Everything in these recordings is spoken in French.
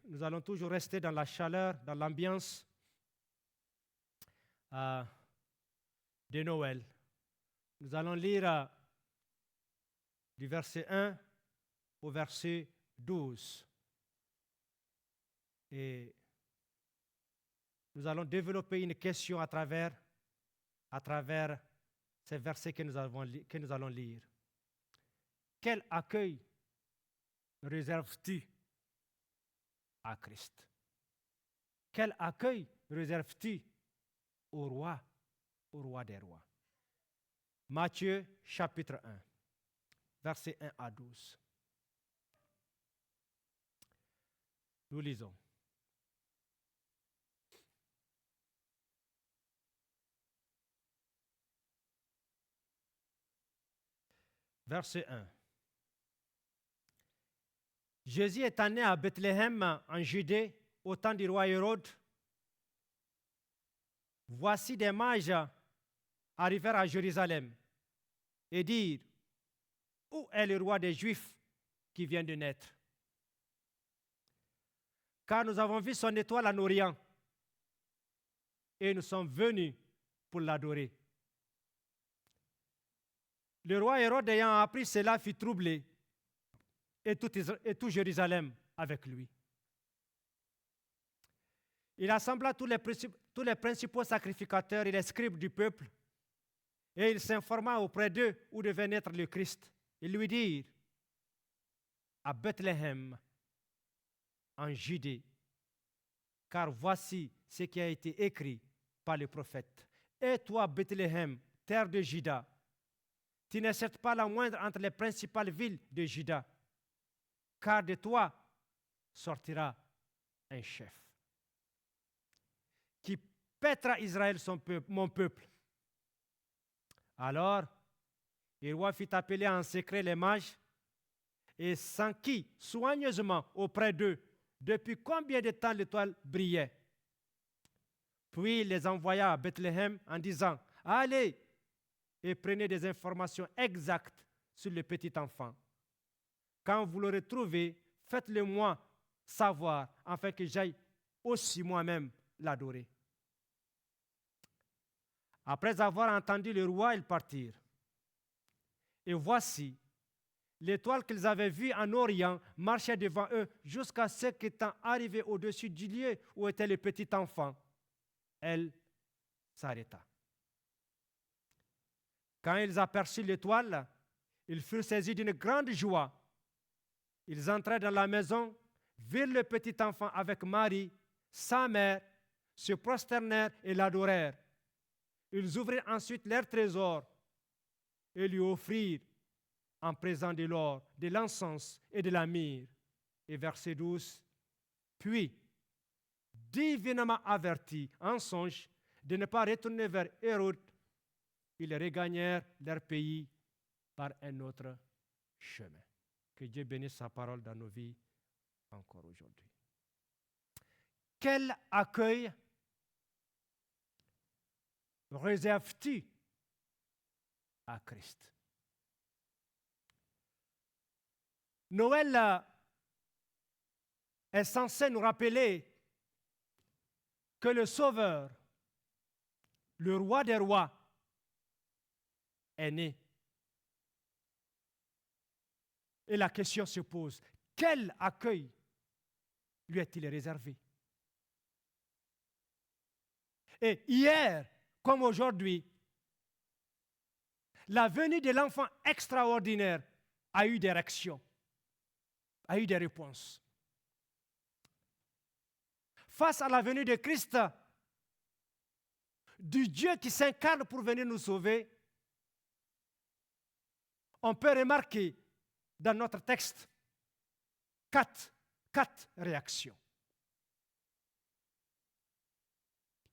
Nous allons toujours rester dans la chaleur, dans l'ambiance de Noël. Nous allons lire du verset 1 au verset 12. Et nous allons développer une question à travers ces versets que nous allons lire. Quel accueil réserves-tu à Christ? Quel accueil réserves-tu au roi des rois? Matthieu chapitre 1, versets 1 à 12. Nous lisons. Verset 1. Jésus est né à Bethléem en Judée au temps du roi Hérode. Voici des mages arrivèrent à Jérusalem et dirent: où est le roi des Juifs qui vient de naître? Car nous avons vu son étoile en Orient et nous sommes venus pour l'adorer. Le roi Hérode ayant appris cela fut troublé et tout Jérusalem avec lui. Il assembla tous les principaux sacrificateurs et les scribes du peuple et il s'informa auprès d'eux où devait naître le Christ. Ils lui dirent: à Bethléem, en Judée, car voici ce qui a été écrit par le prophète. Et toi, Bethléem, terre de Juda, tu n'es certes pas la moindre entre les principales villes de Juda, car de toi sortira un chef qui paîtra Israël, mon peuple. Alors, le roi fit appeler en secret les mages et s'enquit soigneusement auprès d'eux depuis combien de temps l'étoile brillait. Puis il les envoya à Bethléem en disant: allez et prenez des informations exactes sur le petit enfant. Quand vous l'aurez trouvé, faites-le moi savoir, afin que j'aille aussi moi-même l'adorer. Après avoir entendu le roi, ils partirent. Et voici, l'étoile qu'ils avaient vue en Orient marchait devant eux jusqu'à ce qu'étant arrivée au-dessus du lieu où était le petit enfant, elle s'arrêta. Quand ils aperçurent l'étoile, ils furent saisis d'une grande joie. Ils entrèrent dans la maison, virent le petit enfant avec Marie, sa mère, se prosternèrent et l'adorèrent. Ils ouvrirent ensuite leurs trésors et lui offrirent en présent de l'or, de l'encens et de la myrrhe. Et verset 12, puis, divinement avertis en songe de ne pas retourner vers Hérode, ils regagnèrent leur pays par un autre chemin. Que Dieu bénisse sa parole dans nos vies encore aujourd'hui. Quel accueil réserves-tu à Christ? Noël est censé nous rappeler que le Sauveur, le roi des rois, est né. Et la question se pose: quel accueil lui est-il réservé? Et hier, comme aujourd'hui, la venue de l'enfant extraordinaire a eu des réactions, a eu des réponses. Face à la venue de Christ, du Dieu qui s'incarne pour venir nous sauver, on peut remarquer dans notre texte quatre réactions.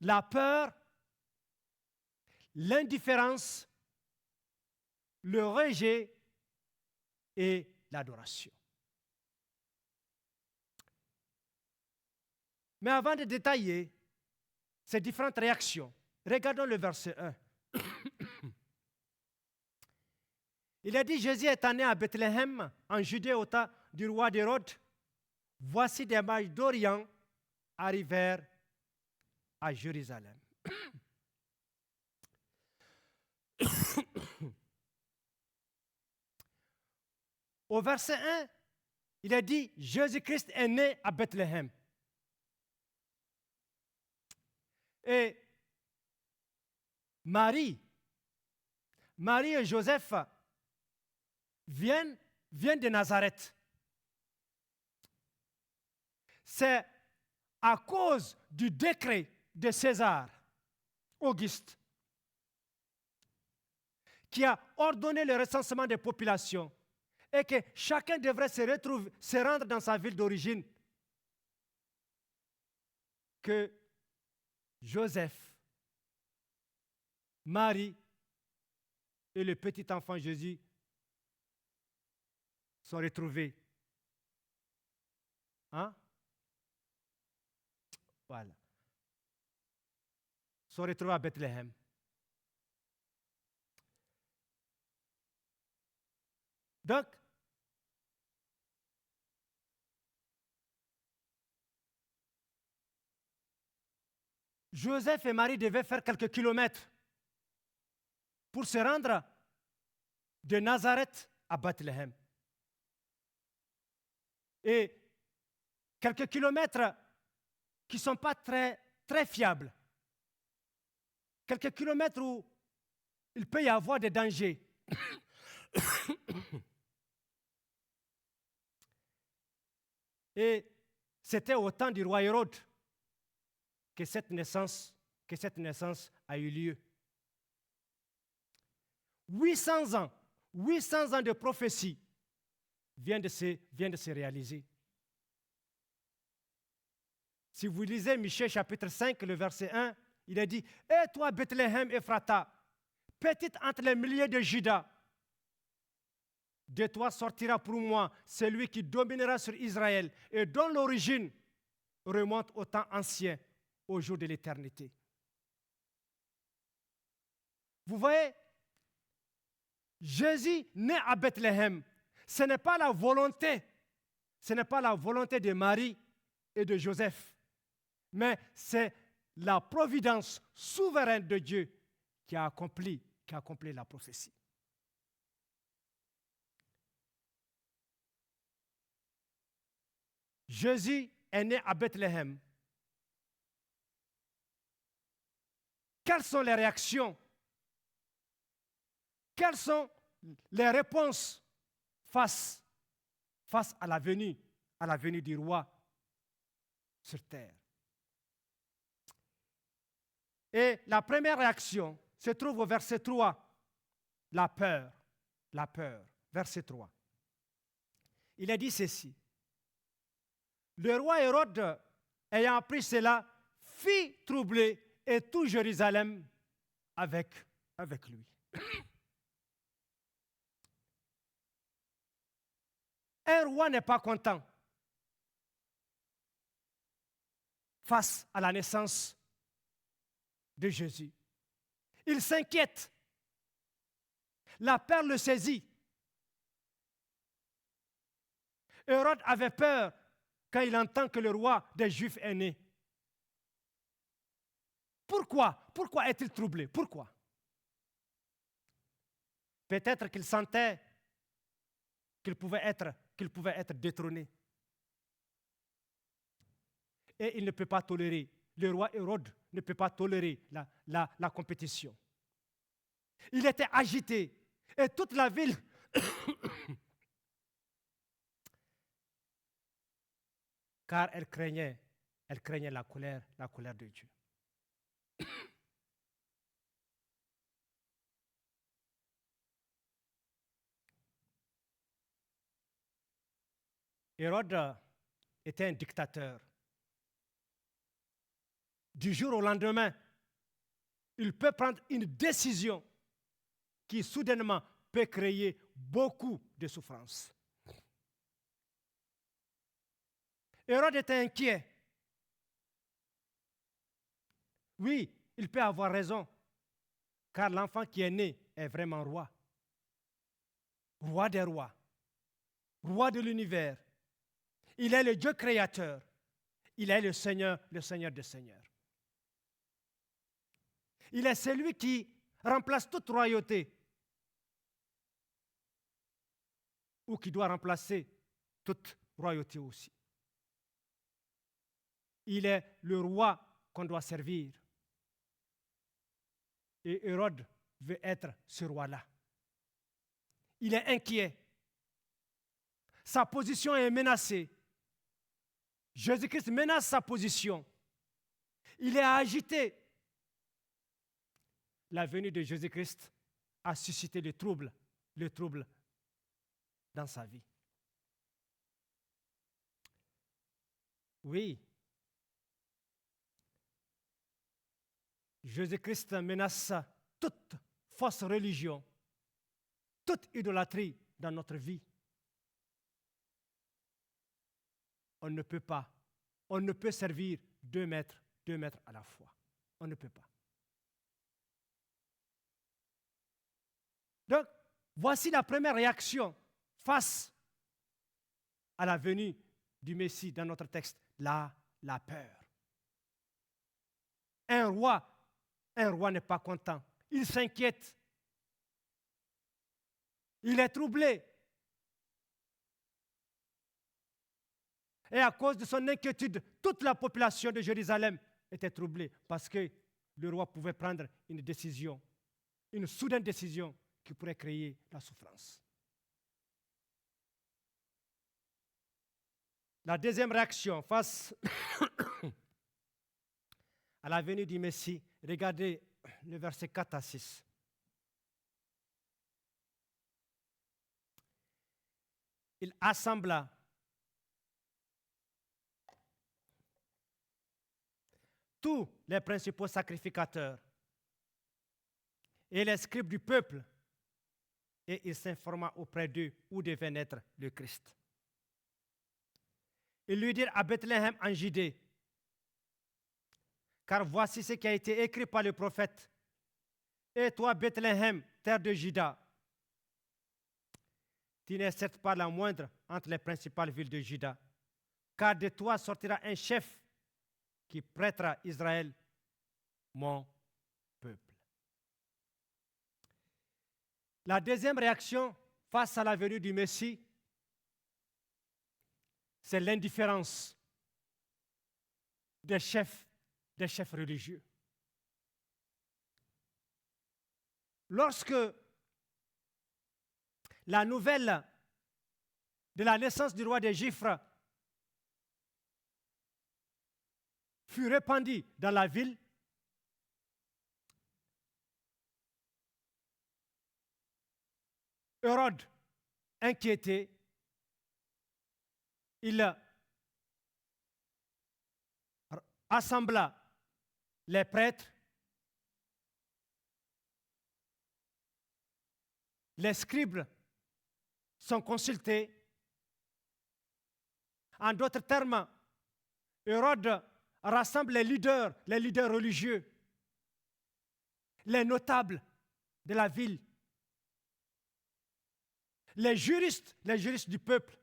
La peur, l'indifférence, le rejet et l'adoration. Mais avant de détailler ces différentes réactions, regardons le verset 1. Il a dit: Jésus est né à Bethléem, en Judée, au temps du roi d'Hérode. voici des mages d'Orient arrivèrent à Jérusalem. Au verset 1, il a dit, Jésus-Christ est né à Bethléem. Et Marie et Joseph viennent de Nazareth. C'est à cause du décret de César Auguste qui a ordonné le recensement des populations et que chacun devrait se rendre dans sa ville d'origine, que Joseph, Marie et le petit enfant Jésus sont retrouvés. Hein? Voilà. Sont retrouvés à Bethléem. Donc, Joseph et Marie devaient faire quelques kilomètres pour se rendre de Nazareth à Bethléem. Et quelques kilomètres qui ne sont pas très, très fiables. Quelques kilomètres où il peut y avoir des dangers. Et c'était au temps du roi Hérode que cette naissance a eu lieu. 800 ans de prophétie viennent de se réaliser. Si vous lisez Michée chapitre 5, le verset 1, il est dit, « Et toi, Bethléem Ephrata, petite entre les milliers de Juda, de toi sortira pour moi celui qui dominera sur Israël et dont l'origine remonte au temps ancien, au jour de l'éternité. » Vous voyez, Jésus naît à Bethléem. Ce n'est pas la volonté de Marie et de Joseph, mais c'est la providence souveraine de Dieu qui a accompli la prophétie. Jésus est né à Bethléem. Quelles sont les réactions? Quelles sont les réponses face à la venue du roi sur terre? Et la première réaction se trouve au verset 3, la peur, verset 3. Il a dit ceci. Le roi Hérode, ayant appris cela, fit troubler et tout Jérusalem avec lui. Un roi n'est pas content face à la naissance de Jésus. Il s'inquiète. La peur le saisit. Hérode avait peur quand il entend que le roi des Juifs est né. Pourquoi est-il troublé? Pourquoi? Peut-être qu'il sentait qu'il pouvait être détrôné. Et il ne peut pas tolérer, le roi Hérode ne peut pas tolérer la compétition. Il était agité et toute la ville car elle craignait la colère de Dieu. Hérode était un dictateur. Du jour au lendemain, il peut prendre une décision qui soudainement peut créer beaucoup de souffrance. Hérode était inquiet. Oui, il peut avoir raison, car l'enfant qui est né est vraiment roi. Roi des rois, roi de l'univers. Il est le Dieu créateur. Il est le Seigneur des Seigneurs. Il est celui qui remplace toute royauté ou qui doit remplacer toute royauté aussi. Il est le roi qu'on doit servir. Et Hérode veut être ce roi-là. Il est inquiet. Sa position est menacée. Jésus-Christ menace sa position. Il est agité. La venue de Jésus-Christ a suscité le trouble dans sa vie. Oui. Jésus-Christ menace toute fausse religion, toute idolâtrie dans notre vie. On ne peut servir deux maîtres à la fois. On ne peut pas. Donc, voici la première réaction face à la venue du Messie dans notre texte, la peur. Un roi n'est pas content. Il s'inquiète. Il est troublé. Et à cause de son inquiétude, toute la population de Jérusalem était troublée parce que le roi pouvait prendre une décision, une soudaine décision qui pourrait créer la souffrance. La deuxième réaction face à la venue du Messie, regardez le verset 4 à 6. Il assembla tous les principaux sacrificateurs et les scribes du peuple, et il s'informa auprès d'eux où devait naître le Christ. Ils lui dirent à Bethléem en Judée, car voici ce qui a été écrit par le prophète. Et toi, Bethléem, terre de Juda, tu n'es certes pas la moindre entre les principales villes de Juda, car de toi sortira un chef qui prêtera Israël, mon peuple. La deuxième réaction face à la venue du Messie, c'est l'indifférence des chefs religieux. Lorsque la nouvelle de la naissance du roi des Juifs fut répandue dans la ville, Hérode, inquiété, il assembla les prêtres, les scribes sont consultés. En d'autres termes, Hérode rassemble les leaders religieux, les notables de la ville, les juristes du peuple,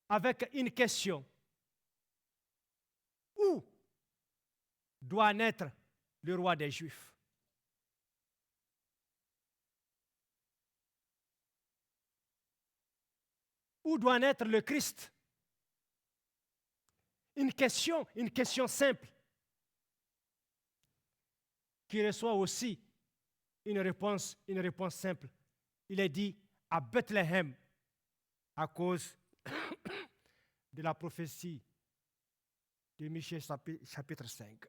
avec une question. Où doit naître le roi des Juifs? Où doit naître le Christ? Une question simple, qui reçoit aussi une réponse simple. Il est dit à Bethléem, à cause de la prophétie de Michée chapitre 5.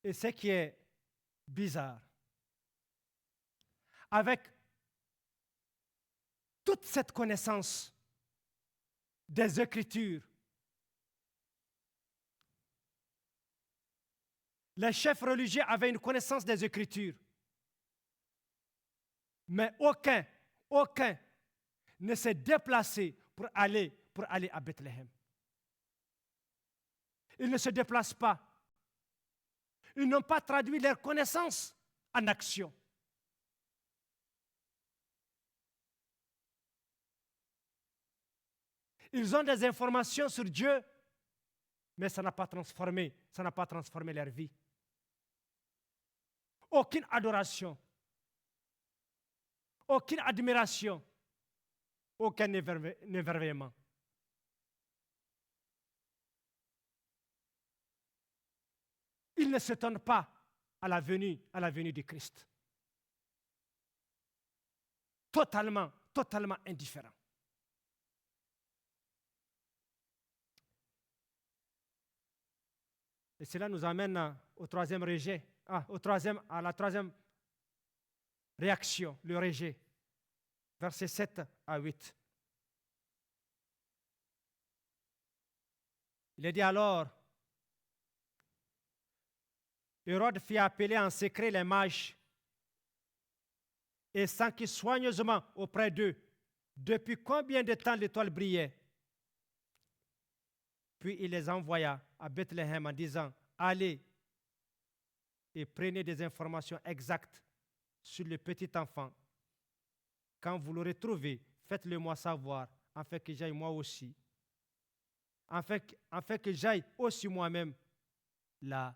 Et ce qui est bizarre, avec toute cette connaissance des Écritures, les chefs religieux avaient une connaissance des Écritures, mais aucun ne s'est déplacé pour aller à Bethléem. Ils ne se déplacent pas. Ils n'ont pas traduit leur connaissance en action. Ils ont des informations sur Dieu, mais ça n'a pas transformé leur vie. Aucune adoration, aucune admiration, aucun émerveillement. Ils ne s'étonnent pas à la venue du Christ. Totalement indifférents. Et cela nous amène à la troisième réaction, le rejet. Versets 7 à 8. Il est dit alors, Hérode fit appeler en secret les mages et s'enquit soigneusement auprès d'eux depuis combien de temps l'étoile brillait. Puis il les envoya à Bethléem en disant, allez et prenez des informations exactes sur le petit enfant. Quand vous l'aurez trouvé, faites-le moi savoir, afin que j'aille moi aussi, afin que j'aille aussi moi-même l'adorer.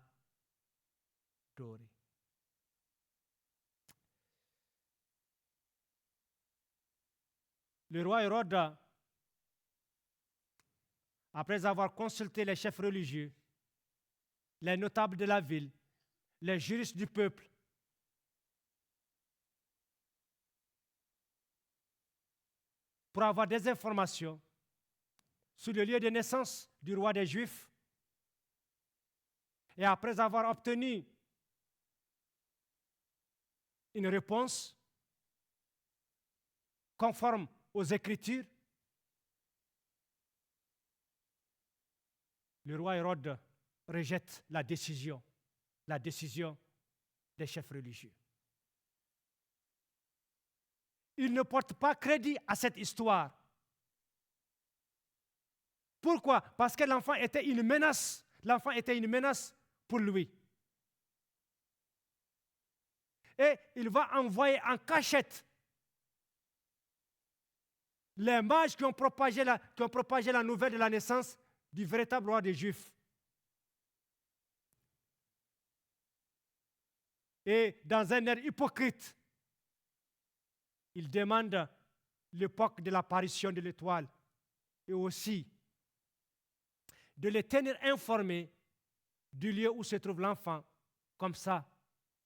Le roi Hérode, après avoir consulté les chefs religieux, les notables de la ville, les juristes du peuple, pour avoir des informations sur le lieu de naissance du roi des Juifs, et après avoir obtenu une réponse conforme aux Écritures, le roi Hérode rejette la décision des chefs religieux. Il ne porte pas crédit à cette histoire. Pourquoi? Parce que l'enfant était une menace. L'enfant était une menace pour lui. Et il va envoyer en cachette les mages qui ont propagé la nouvelle de la naissance du véritable roi des Juifs. Et dans un air hypocrite, il demande l'époque de l'apparition de l'étoile et aussi de les tenir informés du lieu où se trouve l'enfant. Comme ça,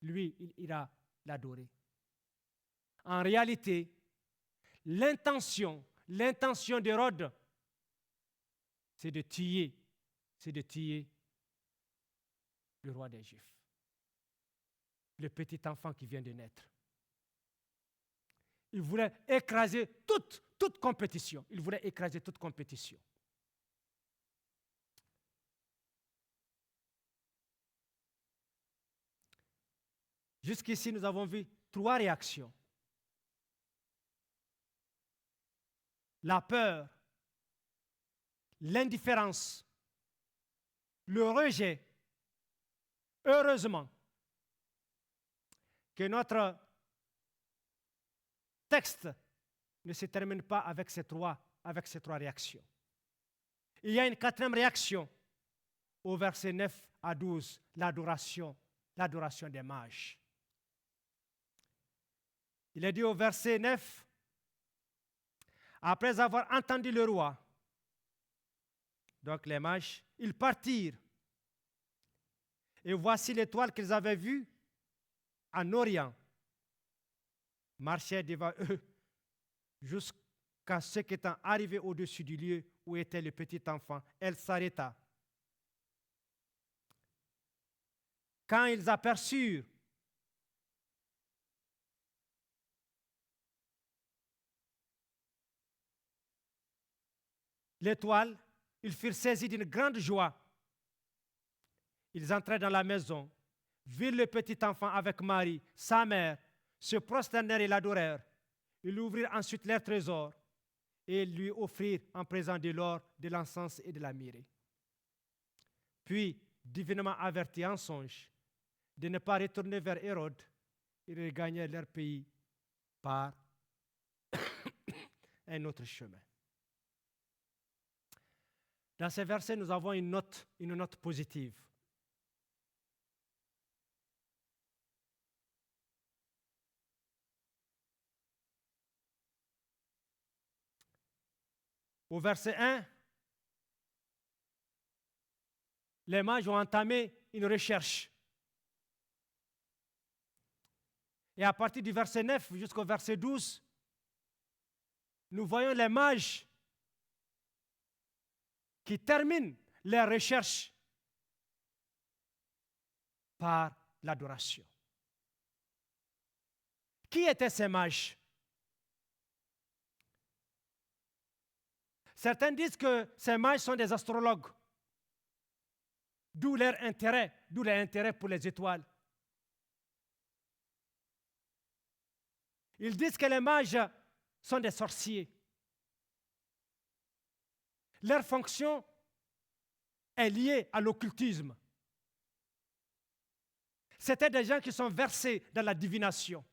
lui, il ira l'adorer. En réalité, l'intention d'Hérode, c'est de tuer le roi des Juifs, le petit enfant qui vient de naître. Il voulait écraser toute compétition. Il voulait écraser toute compétition. Jusqu'ici, nous avons vu 3 réactions. La peur, l'indifférence, le rejet. Heureusement que notre texte ne se termine pas avec ces trois réactions. Il y a une 4e réaction au verset 9 à 12, l'adoration des mages. Il est dit au verset 9, après avoir entendu le roi, donc les mages, ils partirent. Et voici l'étoile qu'ils avaient vue en Orient, marchait devant eux jusqu'à ce qu'étant arrivé au-dessus du lieu où était le petit enfant, elle s'arrêta. Quand ils aperçurent l'étoile, ils furent saisis d'une grande joie. Ils entrèrent dans la maison, virent le petit enfant avec Marie, sa mère, se prosternèrent et l'adorèrent. Ils ouvrirent ensuite leur trésor et lui offrirent en présent de l'or, de l'encens et de la myrrhe. Puis, divinement avertis en songe, de ne pas retourner vers Hérode, ils regagnaient leur pays par un autre chemin. Dans ces versets, nous avons une note positive. Au verset 1, les mages ont entamé une recherche. Et à partir du verset 9 jusqu'au verset 12, nous voyons les mages qui terminent leurs recherches par l'adoration. Qui étaient ces mages? Certains disent que ces mages sont des astrologues, d'où leur intérêt pour les étoiles. Ils disent que les mages sont des sorciers. Leur fonction est liée à l'occultisme. C'étaient des gens qui sont versés dans la divination,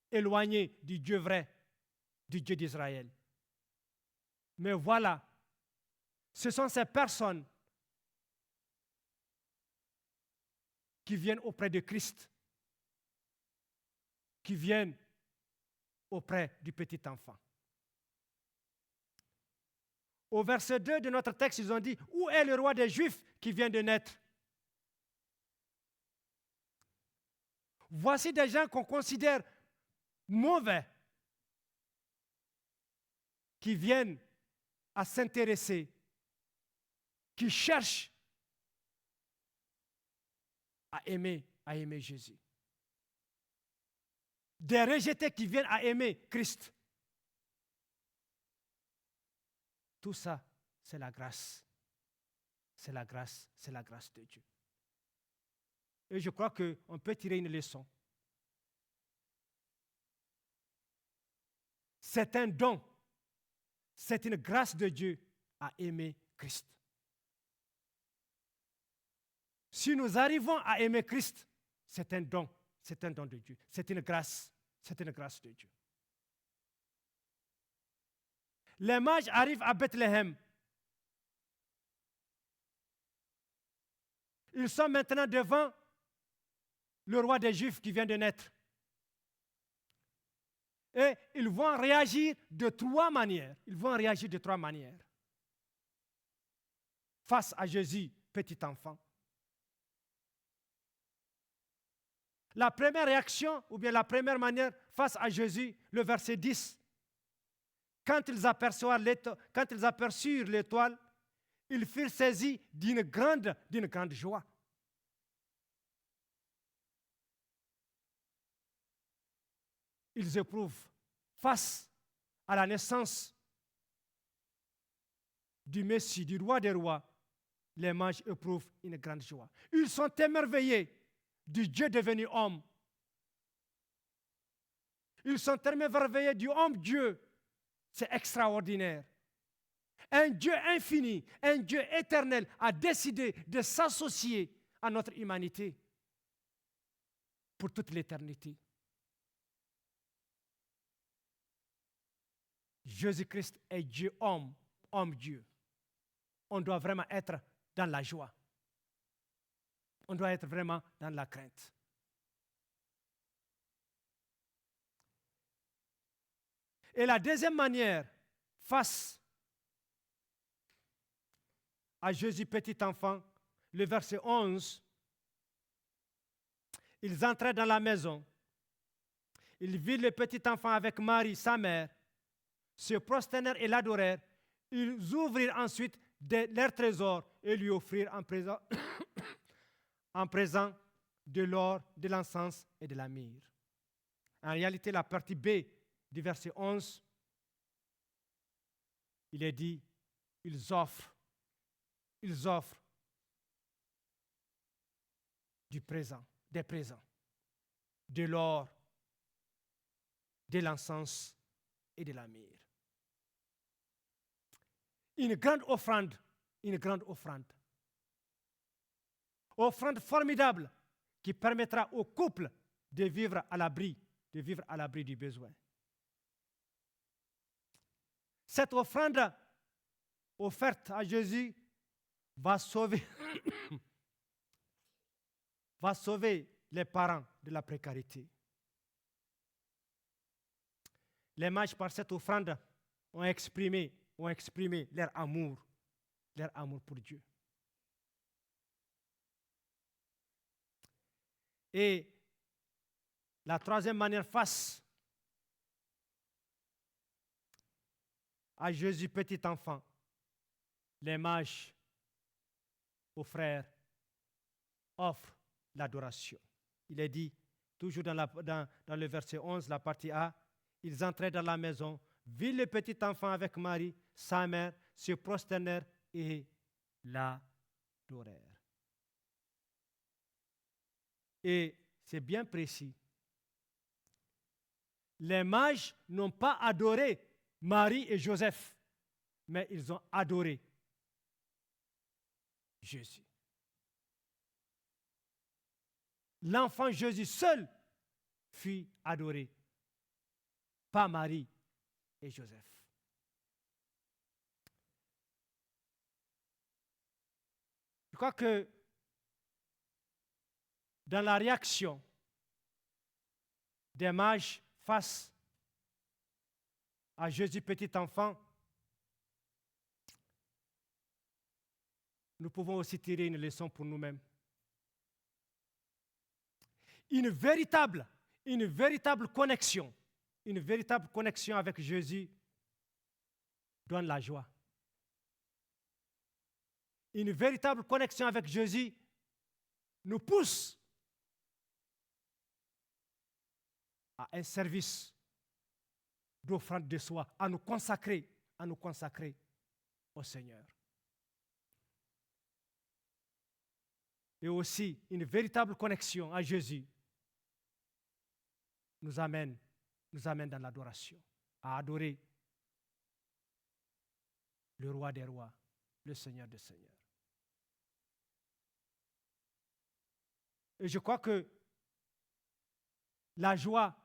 éloignés du Dieu vrai, du Dieu d'Israël. Mais voilà, ce sont ces personnes qui viennent auprès de Christ, qui viennent auprès du petit enfant. Au verset 2 de notre texte, ils ont dit, « Où est le roi des Juifs qui vient de naître ?» Voici des gens qu'on considère mauvais, qui viennent à s'intéresser, qui cherchent à aimer Jésus. Des rejetés qui viennent à aimer Christ. Tout ça, c'est la grâce. C'est la grâce de Dieu. Et je crois qu'on peut tirer une leçon. C'est un don. C'est une grâce de Dieu à aimer Christ. Si nous arrivons à aimer Christ, c'est un don de Dieu. C'est une grâce de Dieu. Les mages arrivent à Bethléem. Ils sont maintenant devant le roi des Juifs qui vient de naître. Et ils vont réagir de trois manières. Face à Jésus, petit enfant. La première réaction, ou bien la première manière face à Jésus, le verset 10. Quand ils aperçurent l'étoile, ils furent saisis d'une grande joie. Ils éprouvent, face à la naissance du Messie, du roi des rois, les mages éprouvent une grande joie. Ils sont émerveillés du Dieu devenu homme. Ils sont émerveillés du homme Dieu. C'est extraordinaire. Un Dieu infini, un Dieu éternel a décidé de s'associer à notre humanité pour toute l'éternité. Jésus-Christ est Dieu homme, homme Dieu. On doit vraiment être dans la joie. On doit être vraiment dans la crainte. Et la deuxième manière, face à Jésus petit enfant, le verset 11, ils entraient dans la maison. Ils virent le petit enfant avec Marie, sa mère, se prosternèrent et l'adorèrent. Ils ouvrirent ensuite leurs trésors et lui offrirent en présent, en présent de l'or, de l'encens et de la myrrhe. En réalité, la partie B du verset 11, il est dit, ils offrent des présents, de l'or, de l'encens et de la myrrhe. Une grande offrande. Offrande formidable qui permettra au couple de vivre à l'abri du besoin. Cette offrande offerte à Jésus va sauver les parents de la précarité. Les mages, par cette offrande, ont exprimé leur amour pour Dieu. Et la troisième manière, face à Jésus, petit enfant, les mages aux frères offrent l'adoration. Il est dit, toujours dans le verset 11, la partie A, ils entraient dans la maison, virent le petit enfant avec Marie, sa mère, se prosternèrent et l'adorèrent. Et c'est bien précis. Les mages n'ont pas adoré Marie et Joseph, mais ils ont adoré Jésus. L'enfant Jésus seul fut adoré, pas Marie et Joseph. Je crois que dans la réaction des mages face à Jésus petit enfant, nous pouvons aussi tirer une leçon pour nous-mêmes. Une véritable connexion avec Jésus donne la joie. Une véritable connexion avec Jésus nous pousse à un service d'offrande de soi, à nous consacrer au Seigneur. Et aussi, une véritable connexion à Jésus nous amène dans l'adoration, à adorer le roi des rois, le Seigneur des seigneurs. Et je crois que la joie,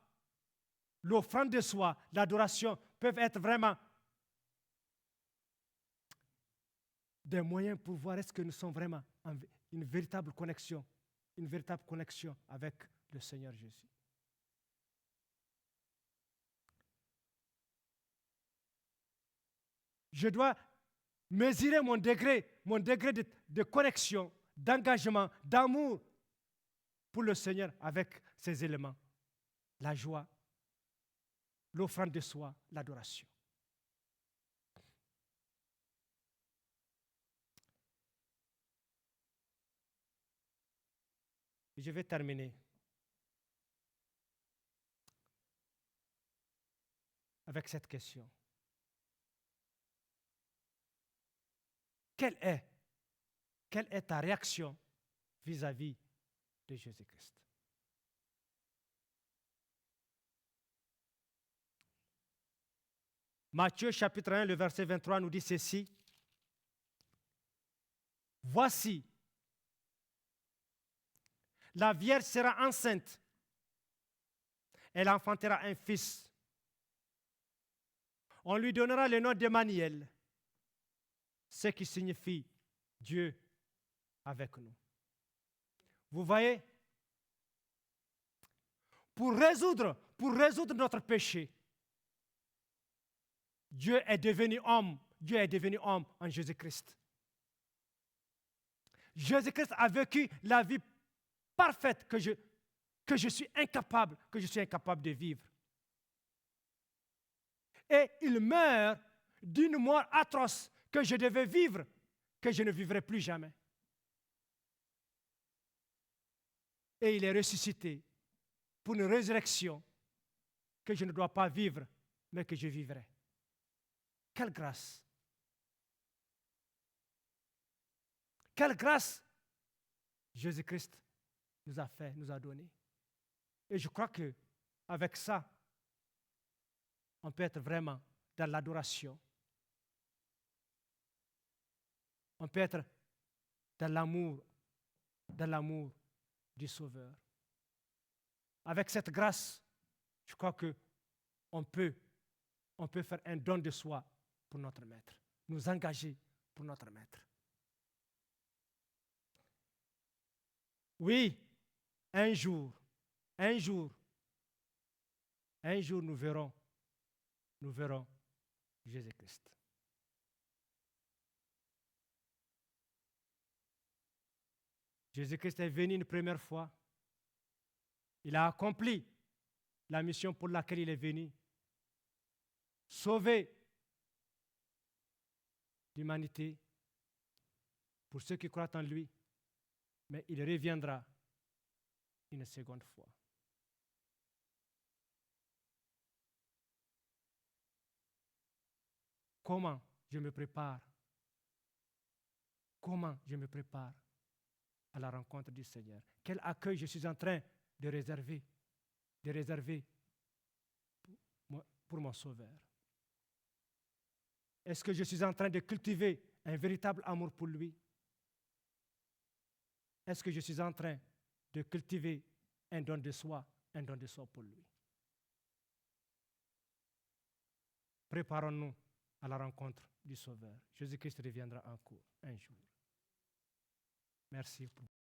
l'offrande de soi, l'adoration peuvent être vraiment des moyens pour voir est-ce que nous sommes vraiment en une véritable connexion avec le Seigneur Jésus. Je dois mesurer mon degré de connexion, d'engagement, d'amour pour le Seigneur avec ces éléments. La joie, l'offrande de soi, l'adoration. Et je vais terminer avec cette question. Quelle est ta réaction vis-à-vis de Jésus-Christ? Matthieu chapitre 1, le verset 23 nous dit ceci. Voici, la Vierge sera enceinte. Elle enfantera un fils. On lui donnera le nom d'Emmanuel, ce qui signifie Dieu avec nous. Vous voyez, pour résoudre notre péché, Dieu est devenu homme en Jésus-Christ. Jésus-Christ a vécu la vie parfaite que je suis incapable de vivre. Et il meurt d'une mort atroce que je devais vivre, que je ne vivrai plus jamais. Et il est ressuscité pour une résurrection que je ne dois pas vivre, mais que je vivrai. Quelle grâce! Quelle grâce Jésus-Christ nous a donné. Et je crois que avec ça, on peut être vraiment dans l'adoration. On peut être dans l'amour dans l'amour du Sauveur. Avec cette grâce, je crois qu'on peut faire un don de soi pour notre Maître, nous engager pour notre Maître. Oui, un jour, nous verrons Jésus-Christ. Jésus-Christ est venu une première fois. Il a accompli la mission pour laquelle il est venu. Sauver l'humanité pour ceux qui croient en lui. Mais il reviendra une seconde fois. Comment je me prépare? Comment je me prépare à la rencontre du Seigneur? Quel accueil je suis en train de réserver pour mon Sauveur? Est-ce que je suis en train de cultiver un véritable amour pour lui? Est-ce que je suis en train de cultiver un don de soi pour lui? Préparons-nous à la rencontre du Sauveur. Jésus-Christ reviendra un jour. Merci pour